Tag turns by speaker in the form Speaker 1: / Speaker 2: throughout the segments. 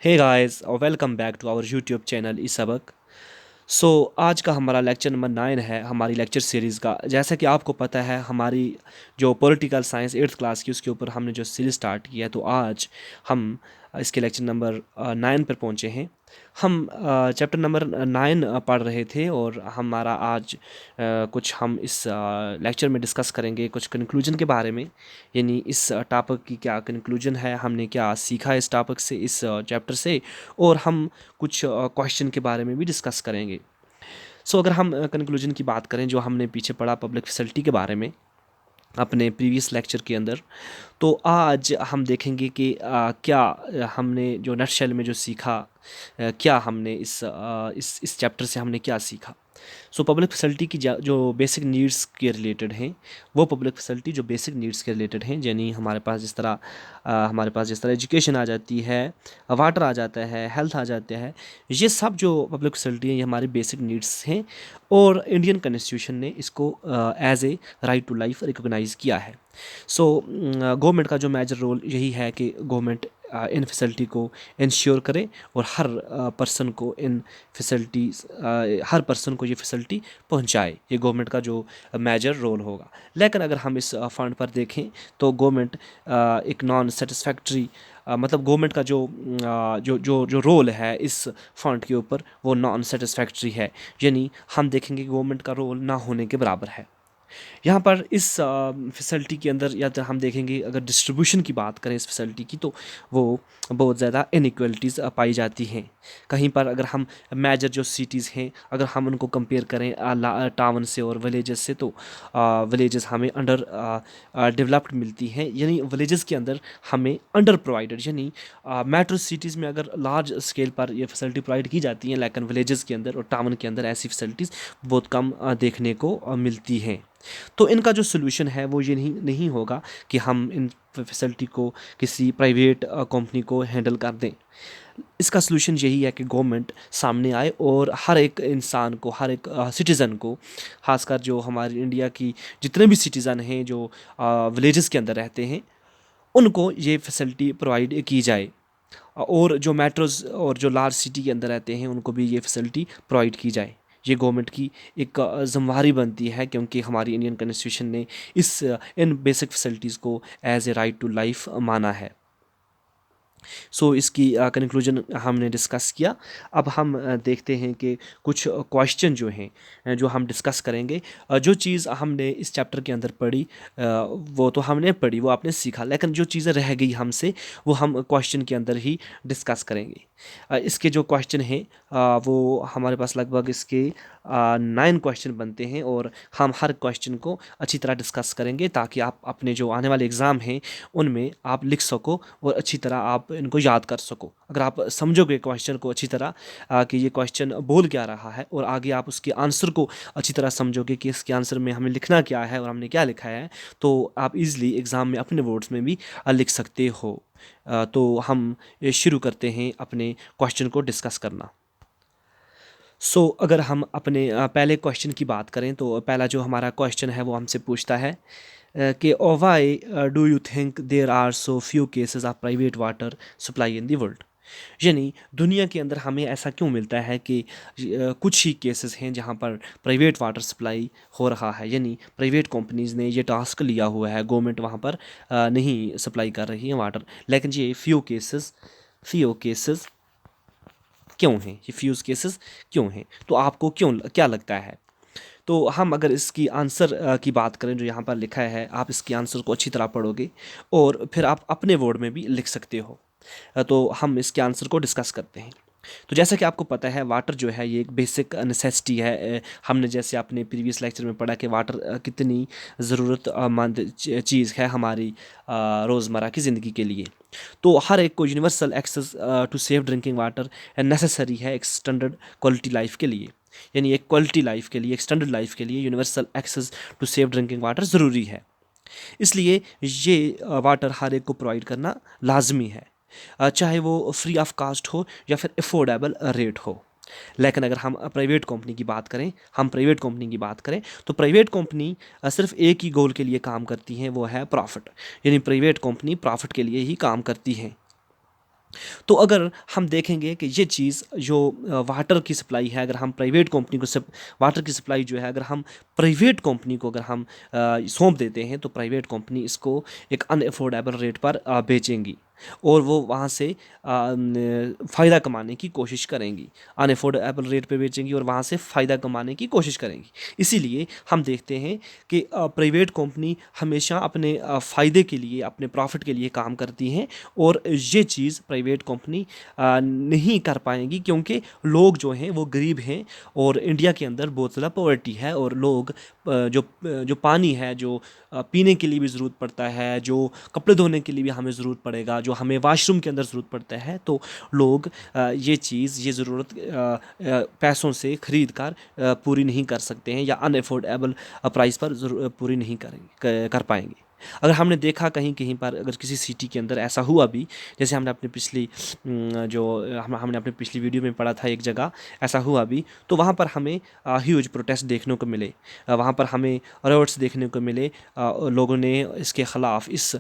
Speaker 1: हे guys और welcome back to our YouTube channel E Sabak. आज का हमारा लेक्चर नंबर 9 है हमारी लेक्चर सीरीज़ का। जैसा कि आपको पता है हमारी जो पॉलिटिकल साइंस 8th क्लास की उसके ऊपर हमने जो सीरीज़ स्टार्ट किया है, तो आज हम इसके लेक्चर नंबर 9 पर पहुंचे हैं। हम चैप्टर नंबर 9 पढ़ रहे थे और हमारा आज कुछ हम इस लेक्चर में डिस्कस करेंगे कुछ कंक्लूजन के बारे में। यानी इस टॉपिक की क्या कंक्लूजन है, हमने क्या सीखा इस टॉपिक से, इस चैप्टर से, और हम कुछ क्वेश्चन के बारे में भी डिस्कस करेंगे। अगर हम कंक्लूजन की बात करें जो हमने पीछे पढ़ा पब्लिक फैसिलिटी के बारे में अपने प्रीवियस लेक्चर के अंदर, तो आज हम देखेंगे कि क्या हमने जो नटशेल में जो सीखा, क्या हमने इस चैप्टर से हमने क्या सीखा। पब्लिक फैसिलिटी की जो बेसिक नीड्स के रिलेटेड हैं, वो पब्लिक फैसिलिटी जो बेसिक नीड्स के रिलेटेड हैं, यानी हमारे पास जिस तरह एजुकेशन आ जाती है, वाटर आ जाता है, हेल्थ आ जाता है, ये सब जो पब्लिक फैसिलिटी हैं ये हमारी बेसिक नीड्स हैं। और इंडियन कॉन्स्टिट्यूशन ने इसको as a right to life recognise किया है। गवर्नमेंट का जो मेजर रोल यही है कि गवर्नमेंट इन फैसिलिटी को इंश्योर करे और हर पर्सन को ये फैसिलिटी पहुंचाए। ये गवर्नमेंट का जो मेजर रोल होगा। लेकिन अगर हम इस फंड पर देखें तो गवर्नमेंट एक नॉन सेटिस्फैक्ट्री, मतलब गवर्नमेंट का जो रोल है इस फंड के ऊपर वो नॉन सेटिस्फैक्ट्री है। यानी हम देखेंगे कि गवर्नमेंट का रोल ना होने के बराबर है। यहाँ पर इस फैसिलिटी के अंदर, या तो हम देखेंगे अगर डिस्ट्रीब्यूशन की बात करें इस फैसिलिटी की, तो वो बहुत ज़्यादा इनइक्वलिटीज़ पाई जाती हैं। कहीं पर अगर हम मेजर जो सिटीज़ हैं अगर हम उनको कंपेयर करें टाउन से और विलेजेस से, तो विलेजेस हमें अंडर डेवलप्ड मिलती हैं। यानी विलेजेस के अंदर हमें अंडर प्रोवाइडेड, यानी मेट्रो सिटीज़ में अगर लार्ज स्केल पर ये फैसिलिटी प्रोवाइड की जाती हैं, लेकिन विलेजेस के अंदर और टाउन के अंदर ऐसी फैसिलिटीज़ बहुत कम देखने को मिलती हैं। तो इनका जो सोल्यूशन है वो ये नहीं होगा कि हम इन फैसिलिटी को किसी प्राइवेट कंपनी को हैंडल कर दें। इसका सोल्यूशन यही है कि गवर्नमेंट सामने आए और हर एक इंसान को, हर एक सिटीज़न को, खासकर जो हमारी इंडिया की जितने भी सिटीज़न हैं जो विलेजेस के अंदर रहते हैं, उनको ये फैसिलिटी प्रोवाइड की जाए। और जो मेट्रोज़ और जो लार्ज सिटी के अंदर रहते हैं उनको भी ये फैसिलिटी प्रोवाइड की जाए। ये गवर्नमेंट की एक ज़िम्मेदारी बनती है, क्योंकि हमारी इंडियन कॉन्स्टिट्यूशन ने इन बेसिक फैसिलिटीज़ को as a right to life माना है। इसकी कंक्लूजन हमने डिस्कस किया। अब हम देखते हैं कि कुछ क्वेश्चन जो हैं जो हम डिस्कस करेंगे। जो चीज़ हमने इस चैप्टर के अंदर पढ़ी वो तो हमने पढ़ी, वो आपने सीखा, लेकिन जो चीज़ें रह गई हमसे वो हम क्वेश्चन के अंदर ही डिस्कस करेंगे। इसके जो क्वेश्चन हैं वो हमारे पास लगभग इसके 9 क्वेश्चन बनते हैं और हम हर क्वेश्चन को अच्छी तरह डिस्कस करेंगे ताकि आप अपने जो आने वाले एग्ज़ाम हैं उनमें आप लिख सको और अच्छी तरह आप इनको याद कर सको। अगर आप समझोगे क्वेश्चन को अच्छी तरह कि ये क्वेश्चन बोल क्या रहा है, और आगे आप उसके आंसर को अच्छी तरह समझोगे कि इसके आंसर में हमें लिखना क्या है और हमने क्या लिखा है, तो आप इज़िली एग्ज़ाम में अपने वर्ड्स में भी लिख सकते हो। तो हम शुरू करते हैं अपने क्वेश्चन को डिस्कस करना। अगर हम अपने पहले क्वेश्चन की बात करें तो पहला जो हमारा क्वेश्चन है वो हमसे पूछता है कि why do you think there are so few cases of private water supply in the world. यानी दुनिया के अंदर हमें ऐसा क्यों मिलता है कि कुछ ही केसेस हैं जहाँ पर प्राइवेट वाटर सप्लाई हो रहा है, यानी प्राइवेट कंपनीज़ ने ये टास्क लिया हुआ है, गवर्नमेंट वहाँ पर नहीं सप्लाई कर रही है वाटर, लेकिन ये फ्यू केसेस क्यों हैं, ये फ्यूज़ केसेस क्यों हैं, तो आपको क्या लगता है। तो हम अगर इसकी आंसर की बात करें जो यहाँ पर लिखा है, आप इसकी आंसर को अच्छी तरह पढ़ोगे और फिर आप अपने वर्ड में भी लिख सकते हो। तो हम इसके आंसर को डिस्कस करते हैं। तो जैसा कि आपको पता है वाटर जो है ये एक बेसिक नेसेसिटी है। हमने जैसे अपने प्रीवियस लेक्चर में पढ़ा कि वाटर कितनी ज़रूरतमंद चीज़ है हमारी रोज़मर्रा की ज़िंदगी के लिए। तो हर एक को universal access to safe drinking water necessary है एक स्टैंडर्ड क्वालिटी लाइफ के लिए। यानी एक क्वालिटी लाइफ के लिए, एक स्टैंडर्ड लाइफ के लिए universal access to safe drinking water ज़रूरी है। इसलिए ये वाटर हर एक को प्रोवाइड करना लाजमी है, चाहे वो फ्री ऑफ कास्ट हो या फिर अफोर्डेबल रेट हो। लेकिन अगर हम प्राइवेट कंपनी की बात करें, तो प्राइवेट कंपनी सिर्फ एक ही गोल के लिए काम करती हैं, वो है प्रॉफिट। यानी प्राइवेट कंपनी प्रॉफिट के लिए ही काम करती हैं। तो अगर हम देखेंगे कि ये चीज़ जो वाटर की सप्लाई है, अगर हम प्राइवेट कंपनी को वाटर की सप्लाई जो है अगर हम प्राइवेट कंपनी को अगर हम सौंप देते हैं, तो प्राइवेट कंपनी इसको एक अनअफोर्डेबल रेट पर बेचेंगी और वो वहाँ से फ़ायदा कमाने की कोशिश करेंगी, अनअफोर्डेबल रेट पे बेचेंगी और वहाँ से फ़ायदा कमाने की कोशिश करेंगी। इसीलिए हम देखते हैं कि प्राइवेट कंपनी हमेशा अपने फ़ायदे के लिए, अपने प्रॉफिट के लिए काम करती हैं और ये चीज़ प्राइवेट कंपनी नहीं कर पाएंगी, क्योंकि लोग जो हैं वो गरीब हैं और इंडिया के अंदर बहुत ज़्यादा पॉवर्टी है और लोग जो पानी है, जो पीने के लिए भी ज़रूरत पड़ता है, जो कपड़े धोने के लिए भी हमें ज़रूरत पड़ेगा, जो हमें वाशरूम के अंदर ज़रूरत पड़ता है, तो लोग ये चीज़, ये ज़रूरत पैसों से ख़रीद कर पूरी नहीं कर सकते हैं या अनअफोर्डेबल प्राइस पर पूरी नहीं कर पाएंगे। अगर हमने देखा कहीं कहीं पर, अगर किसी सिटी के अंदर ऐसा हुआ भी, जैसे हमने अपनी पिछली हमने अपनी पिछली वीडियो में पढ़ा था, एक जगह ऐसा हुआ भी, तो वहाँ पर हमें ह्यूज प्रोटेस्ट देखने को मिले, वहाँ पर हमें रोड्स देखने को मिले, लोगों ने इसके ख़िलाफ़, इस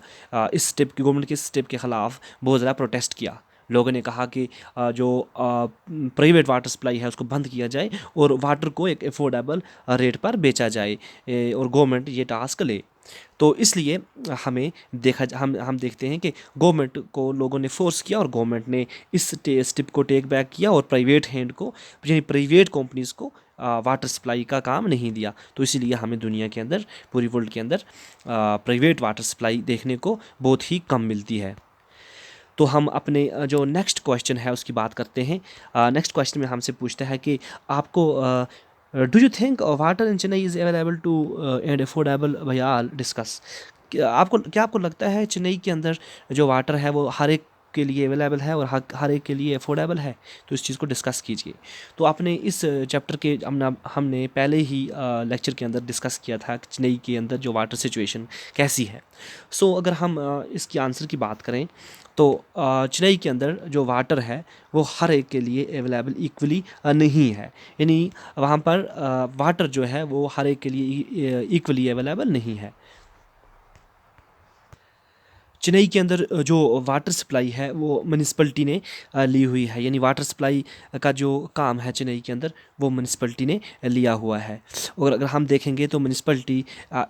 Speaker 1: स्टेप की, गवर्नमेंट के स्टेप के ख़िलाफ़ बहुत ज़्यादा प्रोटेस्ट किया। लोगों ने कहा कि जो प्राइवेट वाटर सप्लाई है उसको बंद किया जाए और वाटर को एक अफोर्डेबल रेट पर बेचा जाए, और गवर्नमेंट ये टास्क ले। तो इसलिए हमें हम देखते हैं कि गवर्नमेंट को लोगों ने फोर्स किया और गवर्नमेंट ने इस स्टेप को टेक बैक किया और प्राइवेट हैंड को, यानी प्राइवेट कंपनीज़ को वाटर सप्लाई का काम नहीं दिया। तो इसीलिए हमें दुनिया के अंदर, पूरी वर्ल्ड के अंदर प्राइवेट वाटर सप्लाई देखने को बहुत ही कम मिलती है। तो हम अपने जो नेक्स्ट क्वेश्चन है उसकी बात करते हैं। नेक्स्ट क्वेश्चन में हमसे पूछता है कि आपको do you think water in Chennai is available to and affordable, भैया डिस्कस। क्या आपको लगता है चेन्नई के अंदर जो वाटर है वो हर एक के लिए अवेलेबल है और हर एक के लिए अफोर्डेबल है? तो इस चीज़ को डिस्कस कीजिए। तो आपने इस चैप्टर के हमने पहले ही लेक्चर के अंदर डिस्कस किया था कि चेन्नई के अंदर जो वाटर सिचुएशन कैसी है। सो अगर हम इसकी आंसर की बात करें तो चेन्नई के अंदर जो वाटर है वो हर एक के लिए अवेलेबल इक्वली नहीं है, यानी वहाँ पर वाटर जो है वो हर एक के लिए इक्वली अवेलेबल नहीं है। चेन्नई के अंदर जो वाटर सप्लाई है वो म्यूनिसिपैलिटी ने ली हुई है, यानी वाटर सप्लाई का जो काम है चेन्नई के अंदर वो म्यूनिसिपैलिटी ने लिया हुआ है। और अगर हम देखेंगे तो म्यूनिसिपैलिटी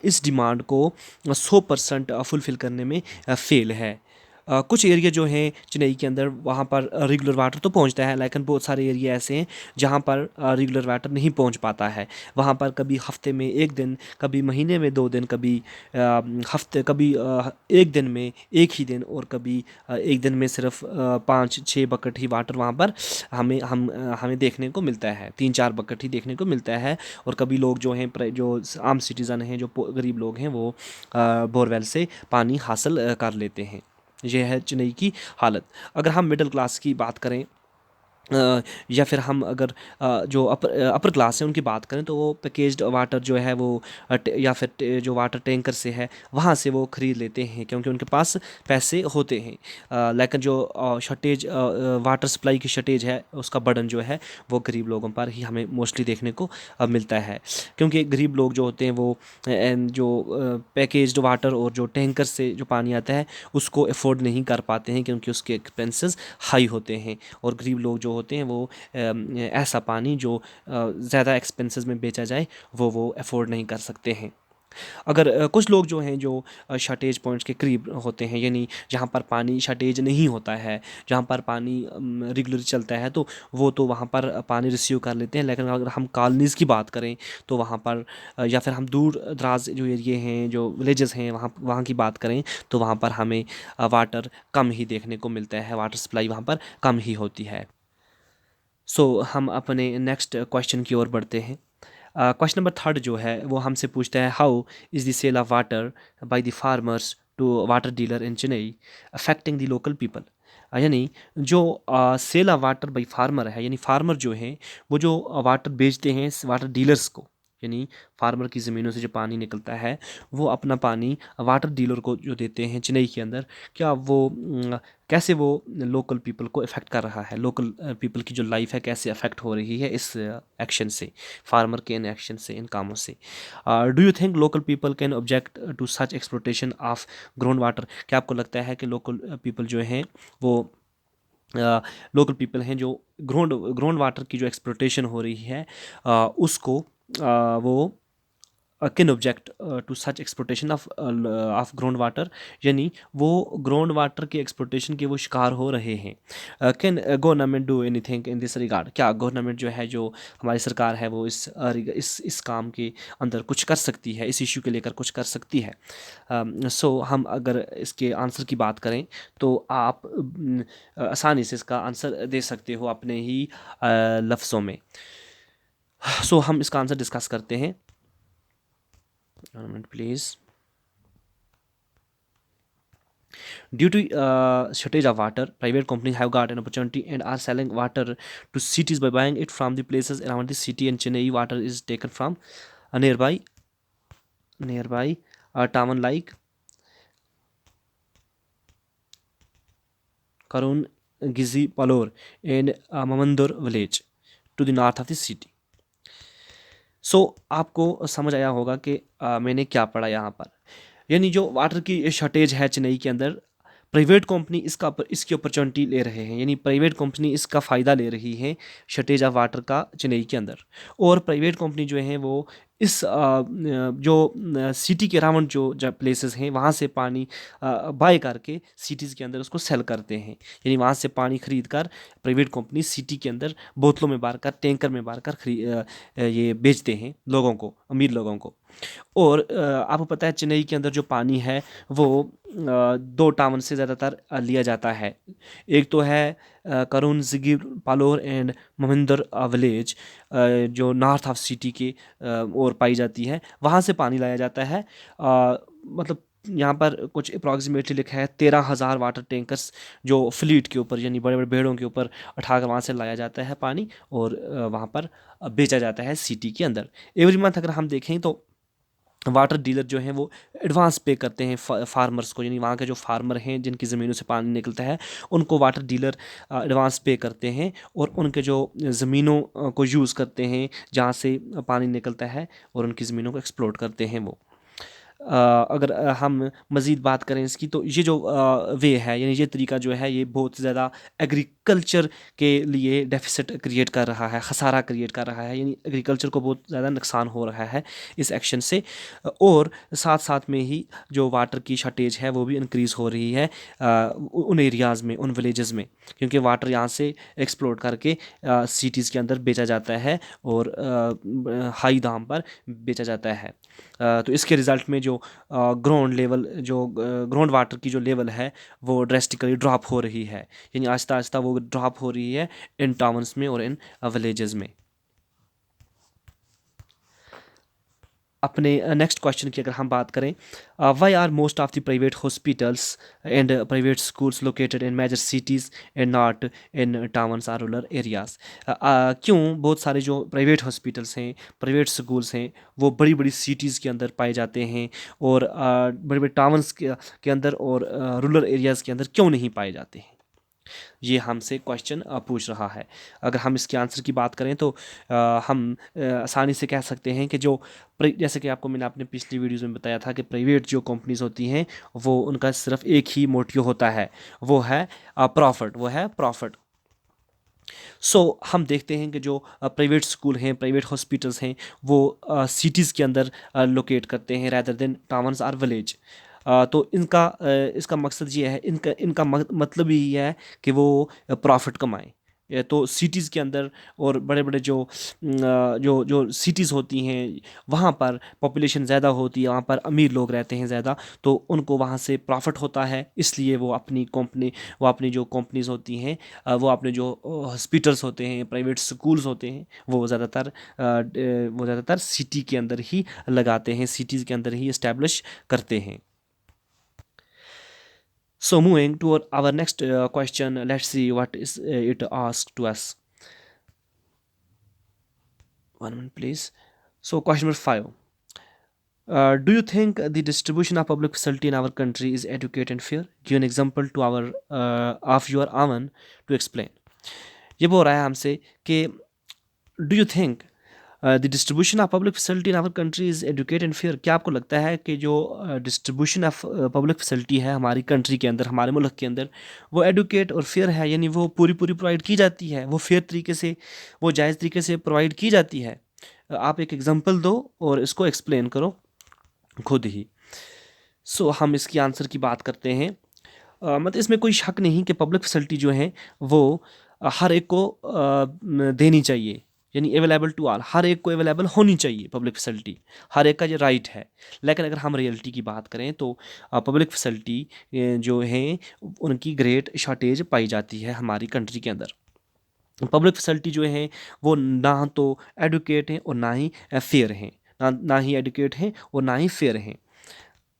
Speaker 1: इस डिमांड को 100% फुलफ़िल करने में फेल है। कुछ एरिया जो हैं चेन्नई के अंदर वहाँ पर रेगुलर वाटर तो पहुँचता है, लेकिन बहुत सारे एरिया ऐसे हैं जहाँ पर रेगुलर वाटर नहीं पहुँच पाता है। वहाँ पर कभी हफ्ते में 1 दिन, कभी महीने में 2 दिन, कभी कभी 1 दिन में 1 ही दिन, और कभी 1 दिन में सिर्फ 5-6 बकेट ही वाटर वहाँ पर हमें देखने को मिलता है, 3-4 बकेट ही देखने को मिलता है। और कभी लोग जो हैं, जो आम सिटीज़न हैं, जो गरीब लोग हैं, वो बोरवेल से पानी हासिल कर लेते हैं। ये है चेन्नई की हालत। अगर हम मिडिल क्लास की बात करें या फिर हम अगर जो अपर क्लास है उनकी बात करें, तो वो पैकेज्ड वाटर जो है वो या फिर जो वाटर टैंकर से है वहाँ से वो ख़रीद लेते हैं, क्योंकि उनके पास पैसे होते हैं। लेकिन जो शॉर्टेज, वाटर सप्लाई की शॉर्टेज है, उसका बर्डन जो है वो गरीब लोगों पर ही हमें मोस्टली देखने को मिलता है, क्योंकि गरीब लोग जो होते हैं वो जो पैकेज्ड वाटर और जो टैंकर से जो पानी आता है उसको अफोर्ड नहीं कर पाते हैं, क्योंकि उसके एक्सपेंसेस हाई होते हैं। और गरीब लोग जो होते हैं वो ऐसा पानी जो ज़्यादा एक्सपेंसेस में बेचा जाए वो अफोर्ड नहीं कर सकते हैं। अगर कुछ लोग जो हैं जो शॉर्टेज पॉइंट्स के करीब होते हैं, यानी जहाँ पर पानी शॉर्टेज नहीं होता है, जहाँ पर पानी रेगुलर चलता है, तो वो तो वहाँ पर पानी रिसीव कर लेते हैं। लेकिन अगर हम कॉलोनीज़ की बात करें तो वहाँ पर या फिर हम दूर दराज जो एरिए हैं, जो विलेजेस हैं, वहाँ की बात करें तो वहाँ पर हमें वाटर कम ही देखने को मिलता है, वाटर सप्लाई वहाँ पर कम ही होती है। सो हम अपने नेक्स्ट क्वेश्चन की ओर बढ़ते हैं। क्वेश्चन नंबर 3 जो है वो हमसे पूछता है, how is the sale of water by the farmers to water dealer in Chennai affecting the local people. यानी जो sale of water by farmer है, यानी फार्मर जो हैं वो जो वाटर बेचते हैं वाटर डीलर्स को, यानी फार्मर की ज़मीनों से जो पानी निकलता है वो अपना पानी वाटर डीलर को जो देते हैं चेन्नई के अंदर, क्या वो कैसे वो लोकल पीपल को इफ़ेक्ट कर रहा है, लोकल पीपल की जो लाइफ है कैसे अफेक्ट हो रही है इस एक्शन से, फार्मर के इन एक्शन से, इन कामों से। Do you think local people can object to such exploitation of ground water? क्या आपको लगता है कि लोकल पीपल जो हैं वो लोकल पीपल हैं जो ग्राउंड वाटर की जो एक्सप्लोटेशन हो रही है उसको वो can object to such exploitation of ground water, यानी वो ग्राउंड वाटर के एक्सप्लोटेशन के वो शिकार हो रहे हैं। Can government do anything in this regard, क्या गवर्नमेंट जो है, जो हमारी सरकार है, वो इस काम के अंदर कुछ कर सकती है, इस इशू के लेकर कुछ कर सकती है? सो हम अगर इसके आंसर की बात करें तो आप आसानी से इसका आंसर दे सकते हो अपने ही लफ्ज़ों में। सो हम इसका आंसर डिस्कस करते हैं। Moment, please. Due to shortage of water, private companies have got an opportunity and are selling water to cities by buying it from the places around the city. And Chennai water is taken from a nearby town like Karun, Gizi, Palor, and Mamandur village to the north of the city. सो आपको समझ आया होगा कि मैंने क्या पढ़ा यहाँ पर, यानी जो वाटर की शॉर्टेज है चेन्नई के अंदर, प्राइवेट कंपनी इसकी अपॉर्चुनिटी ले रहे हैं, यानी प्राइवेट कंपनी इसका फ़ायदा ले रही है शॉर्टेज ऑफ वाटर का चेन्नई के अंदर। और प्राइवेट कंपनी जो है वो इस जो सिटी के अराउंड जो प्लेसेस हैं वहाँ से पानी बाय करके सिटीज़ के अंदर उसको सेल करते हैं, यानी वहाँ से पानी ख़रीद कर प्राइवेट कंपनी सिटी के अंदर बोतलों में भर कर, टैंकर में भर कर ये बेचते हैं लोगों को, अमीर लोगों को। और आपको पता है चेन्नई के अंदर जो पानी है वो दो टाउन से ज़्यादातर लिया जाता है। एक तो है करुण, जिगी, पालोर एंड मोहिंदर विलेज, जो नॉर्थ ऑफ सिटी के ओर पाई जाती है, वहाँ से पानी लाया जाता है। मतलब यहाँ पर कुछ अप्रॉक्सीमेटली लिखा है 13,000 वाटर टैंकर्स जो फ्लीट के ऊपर, यानी बड़े बड़े भेड़ों के ऊपर उठाकर वहाँ से लाया जाता है पानी, और वहाँ पर बेचा जाता है सिटी के अंदर। एवरी मंथ अगर हम देखें तो वाटर डीलर जो हैं वो एडवांस पे करते हैं फार्मर्स को, यानी वहाँ के जो फार्मर हैं जिनकी ज़मीनों से पानी निकलता है उनको वाटर डीलर एडवांस पे करते हैं, और उनके जो ज़मीनों को यूज़ करते हैं जहाँ से पानी निकलता है, और उनकी ज़मीनों को एक्सप्लोर करते हैं वो। अगर हम मज़ीद बात करें इसकी, तो ये जो वे है, यानी ये तरीका जो है, ये बहुत ज़्यादा एग्रीकल्चर के लिए डेफिसिट क्रिएट कर रहा है, खसारा क्रिएट कर रहा है, यानी एग्रीकल्चर को बहुत ज़्यादा नुकसान हो रहा है इस एक्शन से। और साथ साथ में ही जो वाटर की शॉर्टेज है वो भी इंक्रीज़ हो रही है उन एरियाज़ में, उन विलेजेस में, क्योंकि वाटर यहाँ से एक्सप्लोर करके सिटीज़ के अंदर बेचा जाता है और हाई दाम पर बेचा जाता है। तो इसके रिज़ल्ट में जो ग्राउंड वाटर की जो लेवल है वो ड्रेस्टिकली ड्रॉप हो रही है, यानी आहिस्ता आहिस्ता वो ड्रॉप हो रही है इन टाउन्स में और इन विलेजेस में। अपने नेक्स्ट क्वेश्चन की अगर हम बात करें, why are most of the private hospitals and private schools located in major cities and not in towns or rural areas? क्यों बहुत सारे जो प्राइवेट हॉस्पिटल्स हैं, प्राइवेट स्कूल्स हैं, वो बड़ी बड़ी सिटीज़ के अंदर पाए जाते हैं, और बड़े बड़े टाउन्स के अंदर और रूरल एरियाज़ के अंदर क्यों नहीं पाए जाते हैं? ये हमसे क्वेश्चन पूछ रहा है। अगर हम इसके आंसर की बात करें तो हम आसानी से कह सकते हैं कि जो जैसे कि आपको मैंने अपने पिछली वीडियोज़ में बताया था कि प्राइवेट जो कंपनीज़ होती हैं वो उनका सिर्फ एक ही मोटिव होता है, वो है प्रॉफिट। सो हम देखते हैं कि जो प्राइवेट स्कूल हैं, प्राइवेट हॉस्पिटल्स हैं, वो सिटीज़ के अंदर लोकेट करते हैं rather than towns or village. तो इसका मकसद ये है, इनका मतलब ही है कि वो प्रॉफिट कमाएं। तो सिटीज़ के अंदर और बड़े बड़े जो सिटीज़ होती हैं वहाँ पर पॉपुलेशन ज़्यादा होती है, वहाँ पर अमीर लोग रहते हैं ज़्यादा, तो उनको वहाँ से प्रॉफिट होता है, इसलिए वो अपनी जो कंपनीज़ होती हैं, वो अपने जो हॉस्पिटल्स होते हैं, प्राइवेट स्कूल्स होते हैं, वो ज़्यादातर सिटी के अंदर ही लगाते हैं, सिटीज़ के अंदर ही इस्टेब्लिश करते हैं। So moving to our next question, let's see what is it asked to us. One minute, please. So question number 5. Do you think the distribution of public facility in our country is adequate and fair? Give an example to our of your Aman to explain. ये बोल रहा है हमसे कि do you think the distribution of public facility in our country is adequate and fair. क्या आपको लगता है कि जो डिस्ट्रीब्यूशन ऑफ पब्लिक फैसिलिटी है हमारी कंट्री के अंदर, हमारे मुल्क के अंदर, वो एडुकेट और फेयर है, यानी वो पूरी पूरी प्रोवाइड की जाती है, वो फेयर तरीके से, वो जायज़ तरीके से प्रोवाइड की जाती है? आप एक एग्जांपल दो और इसको एक्सप्लेन करो खुद ही। हम इसकी आंसर की बात करते हैं। मतलब इसमें कोई शक नहीं कि पब्लिक फैसिलिटी जो है वो हर एक को देनी चाहिए, यानी अवेलेबल टू ऑल, हर एक को अवेलेबल होनी चाहिए पब्लिक फैसिलिटी, हर एक का ये राइट है। लेकिन अगर हम रियलिटी की बात करें तो पब्लिक फैसिलिटी जो है उनकी ग्रेट शॉर्टेज पाई जाती है हमारी कंट्री के अंदर। पब्लिक फैसिलिटी जो है वो ना तो एडुकेट हैं और ना ही फेयर हैं, ना ही एडुकेट हैं और ना ही फेयर हैं।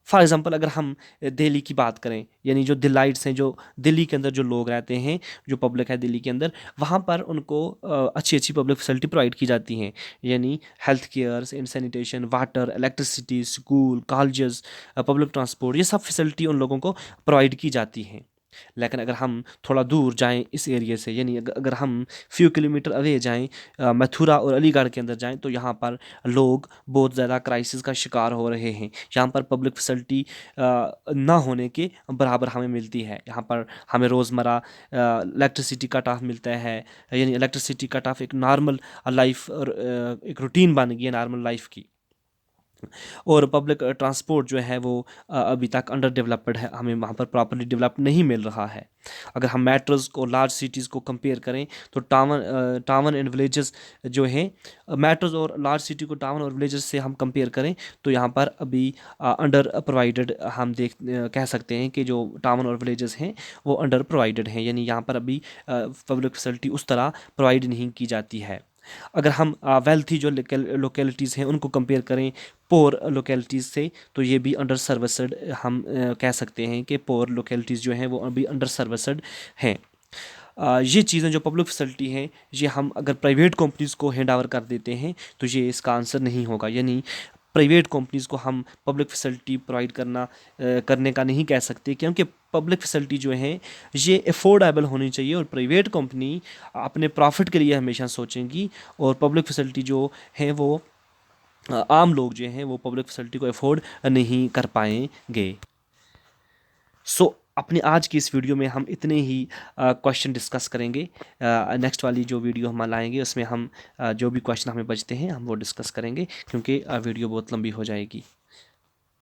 Speaker 1: फॉर एग्ज़ाम्पल अगर हम दिल्ली की बात करें, यानी जो दिल्लाइट्स हैं, जो दिल्ली के अंदर जो लोग रहते हैं, जो पब्लिक है दिल्ली के अंदर, वहाँ पर उनको अच्छी अच्छी पब्लिक फैसिलिटी प्रोवाइड की जाती हैं, यानी health care and sanitation, water, electricity, school, colleges, public transport, ये सब फैसिलिटी उन लोगों को प्रोवाइड की जाती हैं। लेकिन अगर हम थोड़ा दूर जाएं इस एरिया से, यानी अगर हम फ्यू किलोमीटर अवे जाएं, मथुरा और अलीगढ़ के अंदर जाएं, तो यहाँ पर लोग बहुत ज़्यादा क्राइसिस का शिकार हो रहे हैं। यहाँ पर पब्लिक फैसिलिटी ना होने के बराबर हमें मिलती है। यहाँ पर हमें रोज़मर्रा इलेक्ट्रिसिटी कट ऑफ मिलता है, यानी इलेक्ट्रिसिटी कट ऑफ एक नॉर्मल लाइफ और एक रूटीन बन गई है नॉर्मल लाइफ की। और पब्लिक ट्रांसपोर्ट जो है वो अभी तक अंडर डेवलप्ड है, हमें वहाँ पर प्रॉपरली डेवलप नहीं मिल रहा है। अगर हम मेट्रोज़ को, लार्ज सिटीज़ को कंपेयर करें, तो टाउन एंड विलेजेस जो हैं, मेट्रोज़ और लार्ज सिटी को टाउन और विलेजेस से हम कंपेयर करें तो यहाँ पर अभी अंडर प्रोवाइडेड हम कह सकते हैं कि जो टाउन और विलेजेस हैं वो अंडर प्रोवाइडेड हैं, यानी यहाँ पर अभी पब्लिक फैसिलिटी उस तरह प्रोवाइड नहीं की जाती है। अगर हम वेल्थी जो लोकेलिटीज़ हैं उनको कंपेयर करें पोर लोकेलिटीज़ से, तो ये भी अंडर सर्विसड हम कह सकते हैं कि पोर लोकेलिटीज़ जो हैं वो अभी अंडर सर्विसड हैं। ये चीज़ें जो पब्लिक फैसिलिटी हैं, ये हम अगर प्राइवेट कंपनीज़ को हैंड ओवर कर देते हैं तो ये इसका आंसर नहीं होगा, यानी प्राइवेट कंपनीज़ को हम पब्लिक फैसिलिटी प्रोवाइड करने का नहीं कह सकते, क्योंकि पब्लिक फैसिलिटी जो है ये अफोर्डेबल होनी चाहिए और प्राइवेट कंपनी अपने प्रॉफिट के लिए हमेशा सोचेंगी, और पब्लिक फैसिलिटी जो है वो आम लोग जो हैं वो पब्लिक फैसिलिटी को अफोर्ड नहीं कर पाएंगे। अपने आज की इस वीडियो में हम इतने ही क्वेश्चन डिस्कस करेंगे। नेक्स्ट वाली जो वीडियो हम लाएंगे उसमें हम जो भी क्वेश्चन हमें बचते हैं हम वो डिस्कस करेंगे, क्योंकि वीडियो बहुत लंबी हो जाएगी।